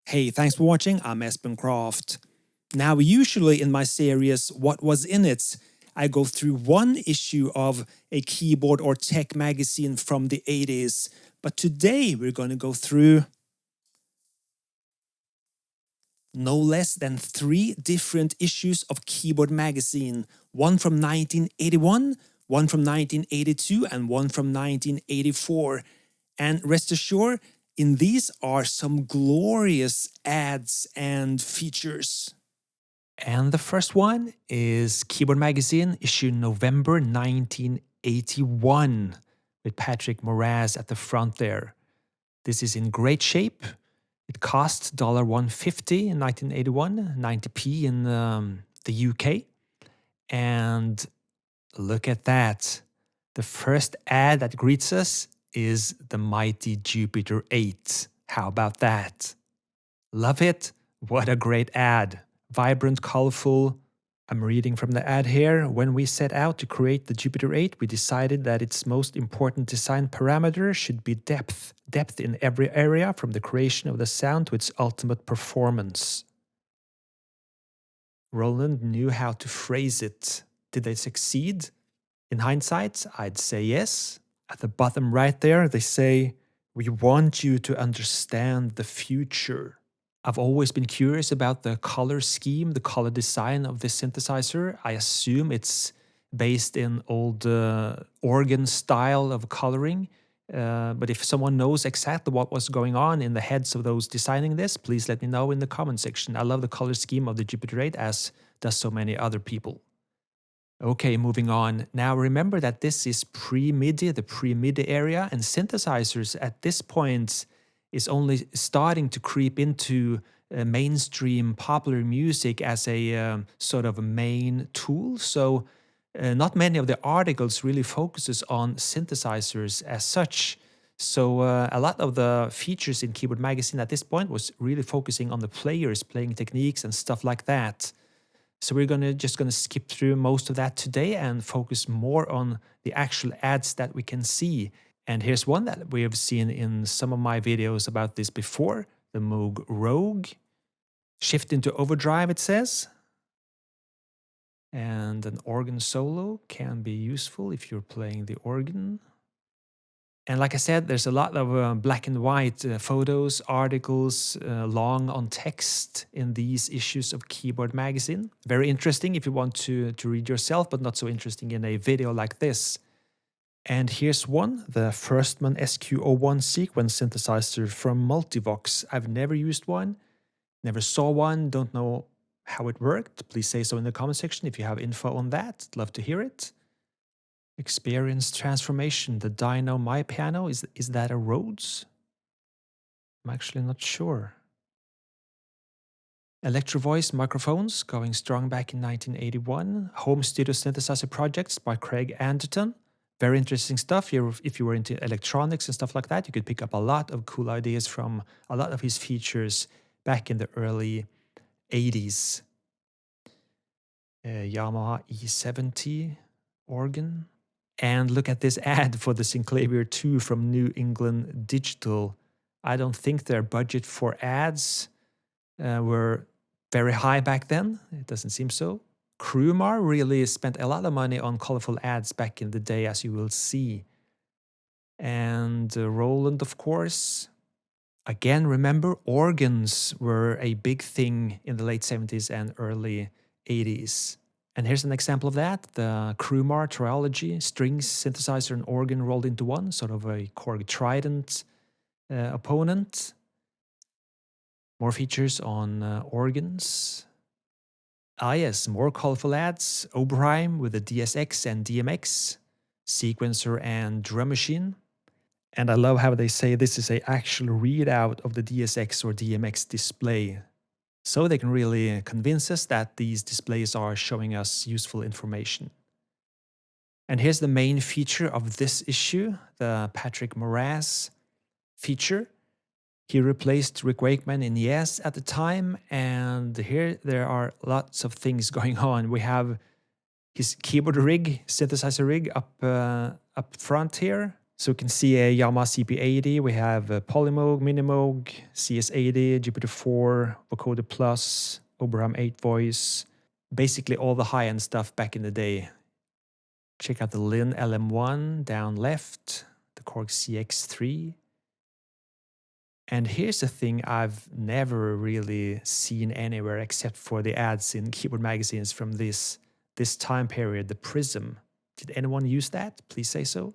Hey, thanks for watching. I'm Espen Kraft. Now, usually in my series, What Was In It, I go through one issue of a keyboard or tech magazine from the 80s. But today we're going to go through no less than 3 different issues of Keyboard Magazine. One from 1981, one from 1982, and one from 1984. And rest assured, in these are some glorious ads and features. And the first one is Keyboard Magazine, issue November 1981, with Patrick Moraz at the front there. This is in great shape. It cost $1.50 in 1981, 90p in the UK. And look at that. The first ad that greets us is the mighty Jupiter 8. How about that? Love it? What a great ad. Vibrant, colorful. I'm reading from the ad here. When we set out to create the Jupiter 8, we decided that its most important design parameter should be depth. Depth in every area, from the creation of the sound to its ultimate performance. Roland knew how to phrase it. Did they succeed? In hindsight, I'd say yes. At the bottom right there, they say, "We want you to understand the future." I've always been curious about the color scheme, the color design of this synthesizer. I assume it's based in old organ style of coloring. But if someone knows exactly what was going on in the heads of those designing this, please let me know in the comment section. I love the color scheme of the Jupiter 8, as does so many other people. Okay, moving on. Now remember that this is pre-MIDI, the pre-MIDI area, and synthesizers at this point is only starting to creep into mainstream popular music as a sort of a main tool. So not many of the articles really focuses on synthesizers as such. So a lot of the features in Keyboard Magazine at this point was really focusing on the players, playing techniques and stuff like that. So we're just gonna skip through most of that today and focus more on the actual ads that we can see. And here's one that we have seen in some of my videos about this before, the Moog Rogue. Shift into overdrive, it says. And an organ solo can be useful if you're playing the organ. And like I said, there's a lot of black and white photos, articles, long on text in these issues of Keyboard Magazine. Very interesting if you want to read yourself, but not so interesting in a video like this. And here's one, the Firstman SQ01 sequence synthesizer from Multivox. I've never used one, never saw one, don't know how it worked. Please say so in the comment section if you have info on that. Love to hear it. Experience transformation, the Dyno My Piano, is that a Rhodes? I'm actually not sure. Electro Voice microphones, going strong back in 1981. Home studio synthesizer projects by Craig Anderton. Very interesting stuff. If you were into electronics and stuff like that, you could pick up a lot of cool ideas from a lot of his features back in the early 80s. Yamaha E70 organ. And look at this ad for the Synclavier 2 from New England Digital. I don't think their budget for ads were very high back then. It doesn't seem so. Crumar really spent a lot of money on colorful ads back in the day, as you will see. And Roland, of course. Again, remember, organs were a big thing in the late 70s and early 80s. And here's an example of that, the Crumar Triology, strings, synthesizer, and organ rolled into one, sort of a Korg Trident opponent. More features on organs. Ah yes, more colorful ads, Oberheim with the DSX and DMX, sequencer and drum machine. And I love how they say this is an actual readout of the DSX or DMX display. So they can really convince us that these displays are showing us useful information. And here's the main feature of this issue, the Patrick Moraz feature. He replaced Rick Wakeman in Yes at the time, and here there are lots of things going on. We have his keyboard rig, synthesizer rig up front here. So you can see a Yamaha CP80, we have a Polymoog, Minimoog, CS80, Jupiter 4, Vocoder Plus, Oberheim 8 voice, basically all the high-end stuff back in the day. Check out the Lin LM1 down left, the Korg CX3. And here's the thing I've never really seen anywhere except for the ads in keyboard magazines from this time period, the Prism. Did anyone use that? Please say so.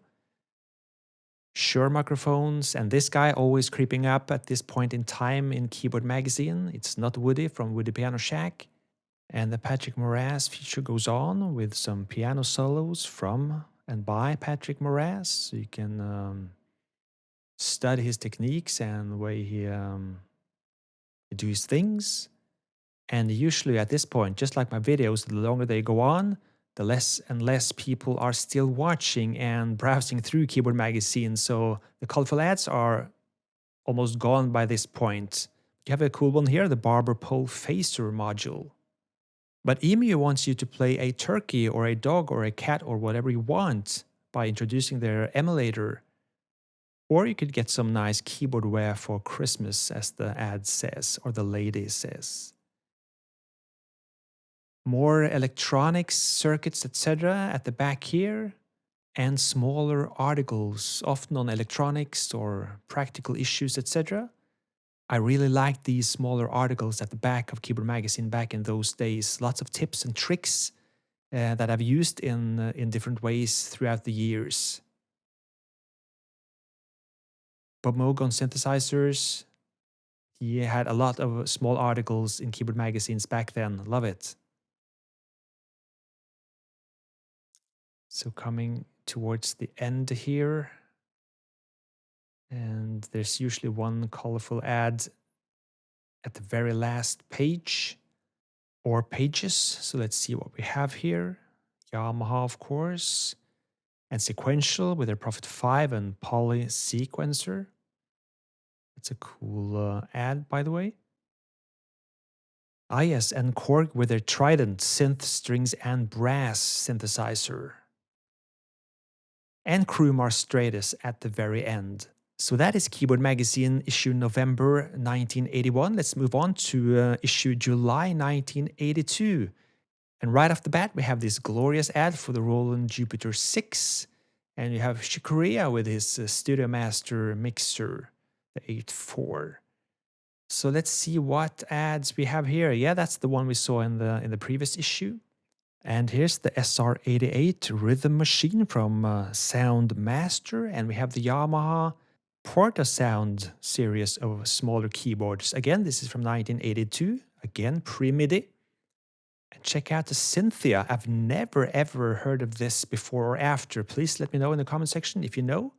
Shure microphones, and this guy always creeping up at this point in time in keyboard magazine. It's not Woody from Woody Piano Shack. And the Patrick Moraz feature goes on with some piano solos from and by Patrick Moraz. So you can study his techniques and the way he do his things. And usually at this point, just like my videos, the longer they go on, the less and less people are still watching and browsing through keyboard magazines. So the colorful ads are almost gone by this point. You have a cool one here, the Barber Pole Phaser module. But EMU wants you to play a turkey or a dog or a cat or whatever you want by introducing their emulator. Or you could get some nice keyboard wear for Christmas, as the ad says, or the lady says. More electronics, circuits, etc. at the back here, and smaller articles, often on electronics or practical issues, etc. I really liked these smaller articles at the back of Keyboard Magazine back in those days. Lots of tips and tricks that I've used in different ways throughout the years. Bob Moog on synthesizers. He had a lot of small articles in keyboard magazines back then. Love it. So coming towards the end here. And there's usually one colorful ad at the very last page or pages. So let's see what we have here. Yamaha, of course. And Sequential with their Prophet 5 and Poly Sequencer. It's a cool ad, by the way. Ah, yes, and Korg with their Trident synth, strings, and brass synthesizer. And Crumar Straits at the very end. So that is Keyboard Magazine issue November 1981. Let's move on to issue July 1982. And right off the bat, we have this glorious ad for the Roland Jupiter 6. And you have Shikuria with his Studio Master mixer, the 8.4. So let's see what ads we have here. Yeah, that's the one we saw in the previous issue. And here's the SR88 rhythm machine from Sound Master. And we have the Yamaha Porta Sound series of smaller keyboards. Again, this is from 1982. Again, pre-MIDI. And check out the Cynthia. I've never ever heard of this before or after. Please let me know in the comment section if you know.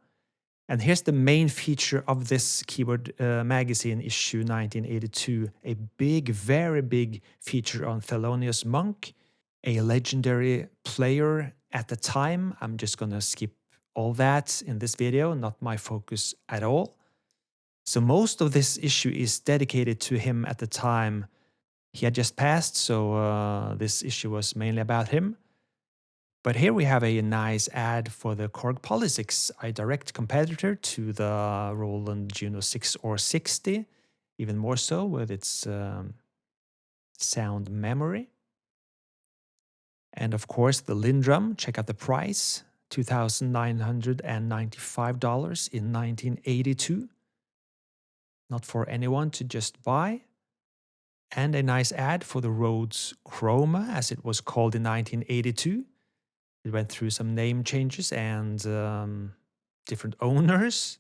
And here's the main feature of this Keyboard Magazine issue 1982. A big, very big feature on Thelonious Monk, a legendary player at the time. I'm just going to skip all that in this video, not my focus at all. So most of this issue is dedicated to him at the time. He had just passed, so this issue was mainly about him. But here we have a nice ad for the Korg Poly6, a direct competitor to the Roland Juno 6 or 60, even more so with its sound memory. And of course, the Lindrum, check out the price, $2,995 in 1982. Not for anyone to just buy. And a nice ad for the Rhodes Chroma, as it was called in 1982. It went through some name changes and different owners.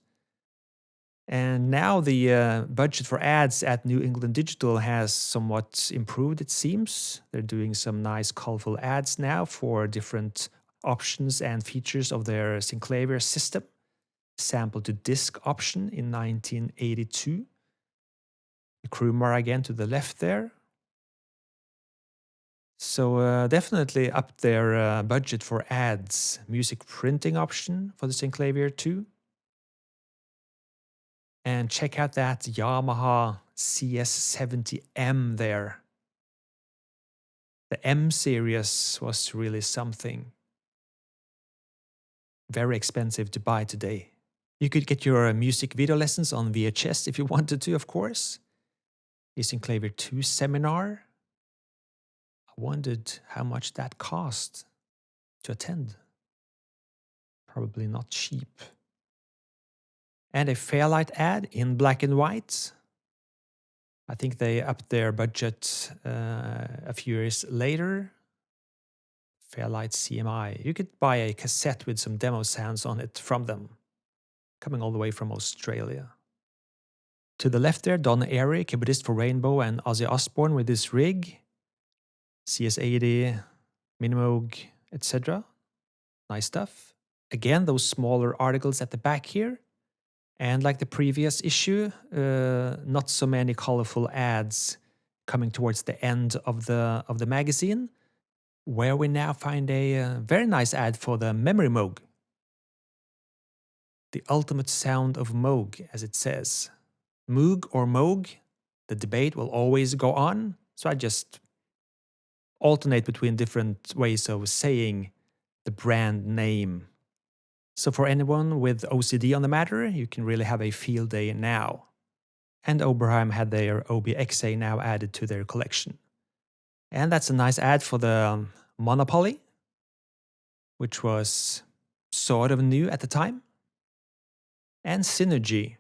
And now the budget for ads at New England Digital has somewhat improved, it seems. They're doing some nice colorful ads now for different options and features of their Synclavier system. Sample to disc option in 1982. The Crumar again to the left there. So definitely up their budget for ads. Music printing option for the Synclavier 2. And check out that Yamaha CS70M there. The M series was really something. Very expensive to buy today. You could get your music video lessons on VHS if you wanted to, of course. The Synclavier 2 seminar. I wondered how much that cost to attend. Probably not cheap. And a Fairlight ad in black and white. I think they upped their budget a few years later. Fairlight CMI. You could buy a cassette with some demo sounds on it from them, coming all the way from Australia. To the left there, Don Airy, keyboardist for Rainbow, and Ozzy Osbourne with this rig. CS80, Minimoog, etc. Nice stuff. Again, those smaller articles at the back here. And like the previous issue, not so many colorful ads coming towards the end of the magazine, where we now find a very nice ad for the Memory Moog. The ultimate sound of Moog, as it says. Moog or Moog, the debate will always go on, so I just alternate between different ways of saying the brand name. So for anyone with OCD on the matter, you can really have a field day now. And Oberheim had their OBXA now added to their collection. And that's a nice ad for the Monopoly, which was sort of new at the time. And Synergy,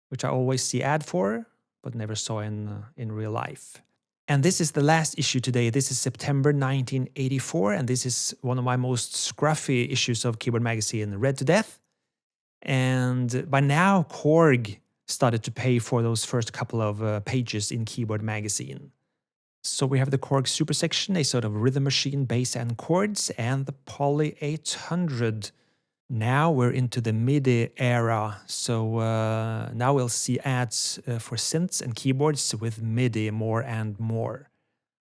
which I always see ad for, but never saw in real life. And this is the last issue today. This is September 1984, and this is one of my most scruffy issues of Keyboard Magazine, read to death. And by now, Korg started to pay for those first couple of pages in Keyboard Magazine. So we have the Korg Super Section, a sort of rhythm machine, bass and chords, and the Poly 800. Now we're into the MIDI era, so now we'll see ads for synths and keyboards with MIDI more and more.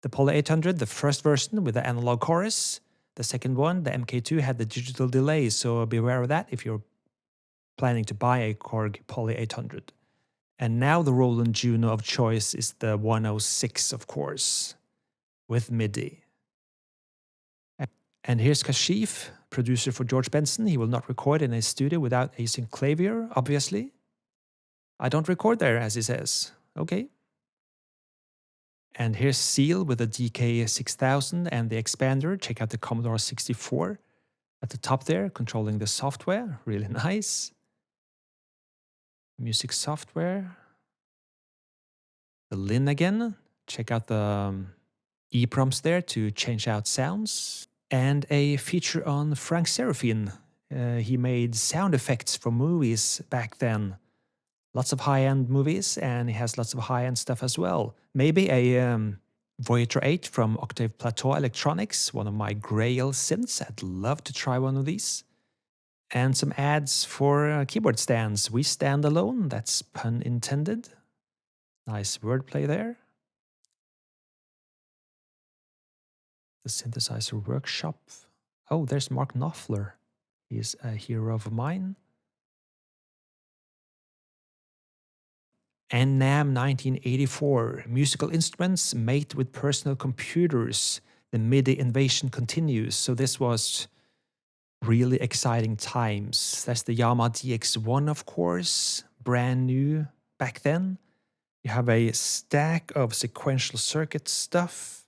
The Poly 800, the first version with the analog chorus. The second one, the MK2, had the digital delay, so beware of that if you're planning to buy a Korg Poly 800. And now the Roland Juno of choice is the 106, of course, with MIDI. And here's Kashif, producer for George Benson. He will not record in a studio without a synclavier, obviously. I don't record there, as he says. Okay. And here's Seal with the DK6000 and the expander. Check out the Commodore 64 at the top there, controlling the software. Really nice. Music software. The Lin again. Check out the EEPROMs there to change out sounds. And a feature on Frank Serafin. He made sound effects for movies back then. Lots of high-end movies, and he has lots of high-end stuff as well. Maybe a Voyager 8 from Octave Plateau Electronics, one of my grail synths. I'd love to try one of these. And some ads for keyboard stands. We stand alone, that's pun intended. Nice wordplay there. The Synthesizer Workshop. Oh, there's Mark Knopfler. He's a hero of mine. And NAMM 1984. Musical instruments mate with personal computers. The MIDI invasion continues. So this was really exciting times. That's the Yamaha DX1, of course. Brand new back then. You have a stack of sequential circuit stuff.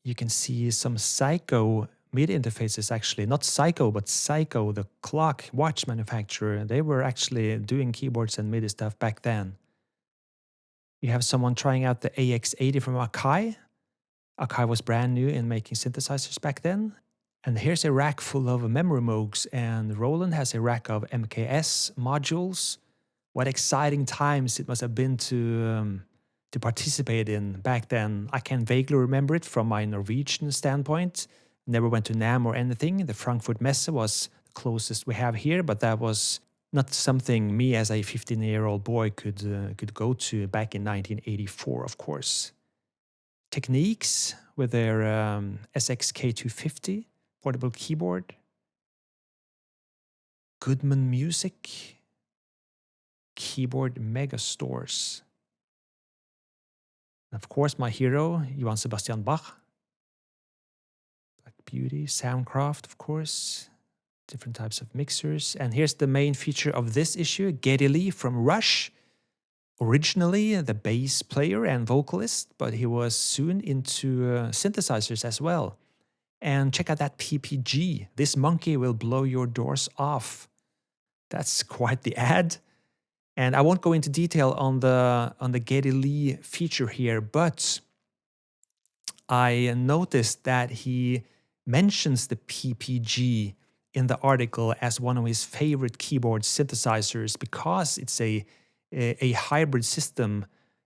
You can see some Psycho MIDI interfaces, actually. Not Psycho, but Psycho, the clock watch manufacturer. They were actually doing keyboards and MIDI stuff back then. You have someone trying out the AX80 from Akai. Akai was brand new in making synthesizers back then. And here's a rack full of memory moogs, and Roland has a rack of MKS modules. What exciting times it must have been to participate in back then. I can vaguely remember it from my Norwegian standpoint. Never went to NAMM or anything. The Frankfurt Messe was the closest we have here, but that was not something me as a 15-year-old boy could go to back in 1984, of course. Techniques with their SXK250 portable keyboard. Goodman Music. Keyboard megastores. Of course, my hero, Johann Sebastian Bach. Black Beauty, Soundcraft, of course. different types of mixers. And here's the main feature of this issue, Geddy Lee from Rush. Originally the bass player and vocalist, but he was soon into synthesizers as well. And check out that PPG. This monkey will blow your doors off. That's quite the ad. And I won't go into detail on the Geddy Lee feature here, but I noticed that he mentions the PPG in the article as one of his favorite keyboard synthesizers because it's a hybrid system,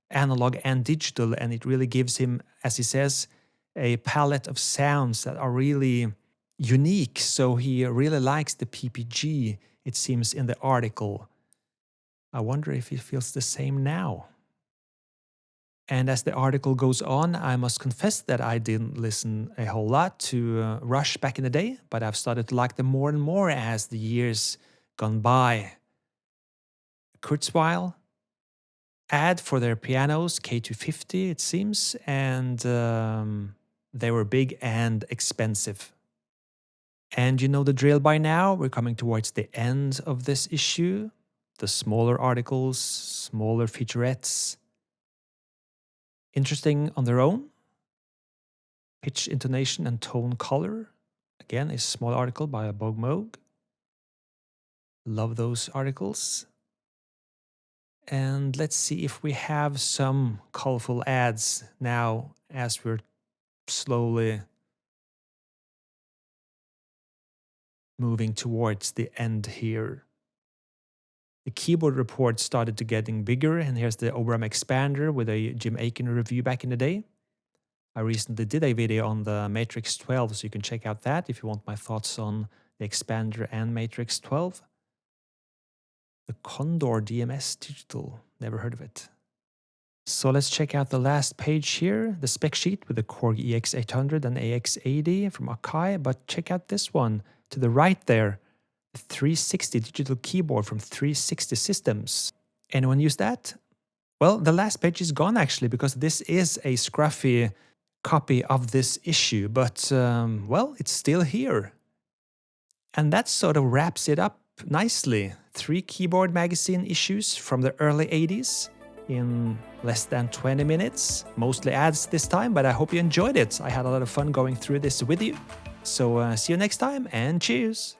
analog and digital, and it really gives him, as he says, a palette of sounds that are really unique. So he really likes the PPG, it seems, in the article. I wonder if he feels the same now. And as the article goes on, I must confess that I didn't listen a whole lot to Rush back in the day, but I've started to like them more and more as the years gone by. Kurzweil ad for their pianos, K250 it seems, and they were big and expensive. And you know the drill by now, we're coming towards the end of this issue. The smaller articles, smaller featurettes. Interesting on their own. Pitch, intonation, and tone color. Again, a small article by a Bog Moog. Love those articles. And let's see if we have some colorful ads now as we're slowly moving towards the end here. The keyboard report started to getting bigger, and here's the Oberheim expander with a Jim Aiken review back in the day. I recently did a video on the Matrix 12, so you can check out that if you want my thoughts on the expander and Matrix 12. The Condor DMS Digital, never heard of it. So let's check out the last page here, the spec sheet with the Korg EX800 and AX80 from Akai, but check out this one to the right there. The 360 digital keyboard from 360 Systems. Anyone use that? Well, the last page is gone actually, because this is a scruffy copy of this issue, but well, it's still here. And that sort of wraps it up nicely. 3 keyboard magazine issues from the early 80s in less than 20 minutes. Mostly ads this time, but I hope you enjoyed it. I had a lot of fun going through this with you. So see you next time, and cheers!